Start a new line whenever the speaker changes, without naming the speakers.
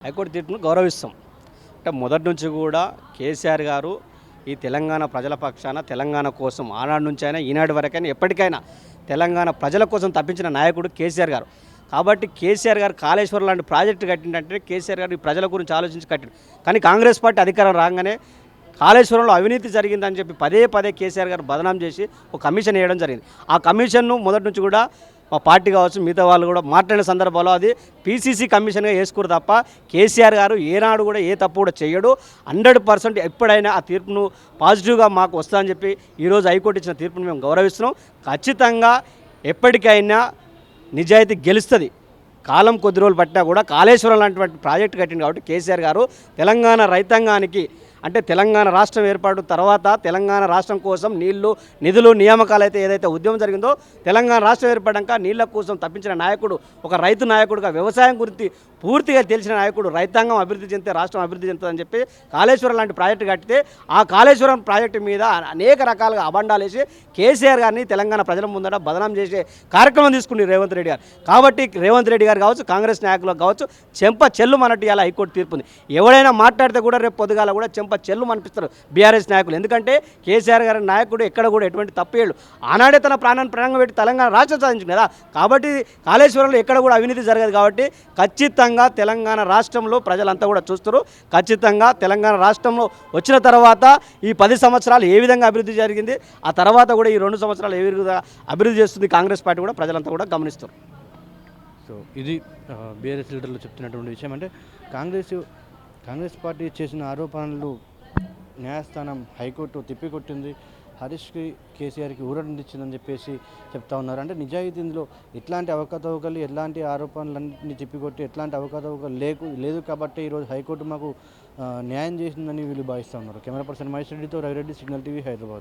High court తీర్పును గౌరవిస్తాం. అంటే మొదటి నుంచి కూడా కేసీఆర్ గారు ఈ తెలంగాణ ప్రజల పక్షాన తెలంగాణ కోసం ఆనాడు నుంచి అయినా ఈనాటి వరకైనా ఎప్పటికైనా తెలంగాణ ప్రజల కోసం తప్పించిన నాయకుడు కేసీఆర్ గారు. కాబట్టి కేసీఆర్ గారు కాళేశ్వరం లాంటి ప్రాజెక్టు కట్టిందంటే కేసీఆర్ గారు ఈ ప్రజల గురించి ఆలోచించి కట్టిండు. కానీ కాంగ్రెస్ పార్టీ అధికారం రాగానే కాళేశ్వరంలో అవినీతి జరిగిందని చెప్పి పదే పదే కేసీఆర్ గారు బదనాం చేసి ఒక కమిషన్ వేయడం జరిగింది. ఆ కమిషన్ను మొదటి నుంచి కూడా మా పార్టీ కావచ్చు మిగతా వాళ్ళు కూడా మాట్లాడిన సందర్భంలో అది పీసీసీ కమిషన్గా వేసుకోరు తప్ప కేసీఆర్ గారు ఏనాడు కూడా ఏ తప్పు కూడా చేయడు. 100% ఎప్పుడైనా ఆ తీర్పును పాజిటివ్గా మాకు వస్తుందని చెప్పి ఈరోజు హైకోర్టు ఇచ్చిన తీర్పును మేము గౌరవిస్తున్నాం. ఖచ్చితంగా ఎప్పటికైనా నిజాయితీ గెలుస్తుంది. కాలం కొద్ది రోజులు పట్టినా కూడా కాళేశ్వరం లాంటి ప్రాజెక్టు కట్టింది కాబట్టి కేసీఆర్ గారు తెలంగాణ రైతాంగానికి అంటే తెలంగాణ రాష్ట్రం ఏర్పాటు తర్వాత తెలంగాణ రాష్ట్రం కోసం నీళ్లు నిధులు నియామకాలు అయితే ఏదైతే ఉద్యమం జరిగిందో తెలంగాణ రాష్ట్రం ఏర్పడ్డాక నీళ్ల కోసం తప్పించిన నాయకుడు ఒక రైతు నాయకుడుగా వ్యవసాయం గురించి పూర్తిగా తెలిసిన నాయకుడు రైతాంగం అభివృద్ధి చెందితే రాష్ట్రం అభివృద్ధి చెందుతుందని చెప్పి కాళేశ్వరం లాంటి ప్రాజెక్టు కట్టితే ఆ కాళేశ్వరం ప్రాజెక్టు మీద అనేక రకాలుగా అబండాలు వేసి కేసీఆర్ గారిని తెలంగాణ ప్రజల ముందట బదనాం చేసే కార్యక్రమం తీసుకుని రేవంత్ రెడ్డి గారు. కాబట్టి రేవంత్ రెడ్డి గారు కావచ్చు కాంగ్రెస్ నాయకులకు కావచ్చు చెంప చెల్లు మనట్టు ఇలా హైకోర్టు తీర్పు ఉంది. ఎవడైనా మాట్లాడితే కూడా రేపు పొద్దుగాల కూడా చెంప చెల్లు అనిపిస్తారు బీఆర్ఎస్ నాయకులు. ఎందుకంటే కేసీఆర్ గారి నాయకుడు ఎక్కడ కూడా ఎటువంటి తప్పేళ్ళు ఆనాడే తన ప్రాణాన్ని ప్రాణంగా పెట్టి తెలంగాణ రాష్ట్రం సాధించింది కదా. కాబట్టి కాళేశ్వరంలో ఎక్కడ కూడా అవినీతి జరగదు. కాబట్టి ఖచ్చితంగా తెలంగాణ రాష్ట్రంలో ప్రజలంతా కూడా చూస్తారు. ఖచ్చితంగా తెలంగాణ రాష్ట్రంలో వచ్చిన తర్వాత ఈ 10 సంవత్సరాలు ఏ విధంగా అభివృద్ధి జరిగింది, ఆ తర్వాత కూడా ఈ 2 సంవత్సరాలు ఏ విధంగా అభివృద్ధి చేస్తుంది కాంగ్రెస్ పార్టీ కూడా ప్రజలంతా కూడా గమనిస్తారు.
సో ఇది బీఆర్ఎస్ లీడర్లు చెప్తున్నటువంటి విషయం. అంటే కాంగ్రెస్ పార్టీ చేసిన ఆరోపణలు న్యాయస్థానం హైకోర్టు తిప్పికొట్టింది. హరీష్కి కేసీఆర్కి ఊరటనిచ్చిందని చెప్పేసి చెప్తా ఉన్నారు. అంటే నిజాయితీ ఇందులో ఎట్లాంటి అవకతవకలు ఎట్లాంటి ఆరోపణలన్నింటినీ తిప్పికొట్టి ఎట్లాంటి అవకతవకలు లేదు కాబట్టి ఈరోజు హైకోర్టు మాకు న్యాయం చేసిందని వీళ్ళు భావిస్తూ ఉన్నారు. కెమెరా పర్సన్ మహేష్ రెడ్డితో రవిరెడ్డి, సిగ్నల్ టీవీ, హైదరాబాద్.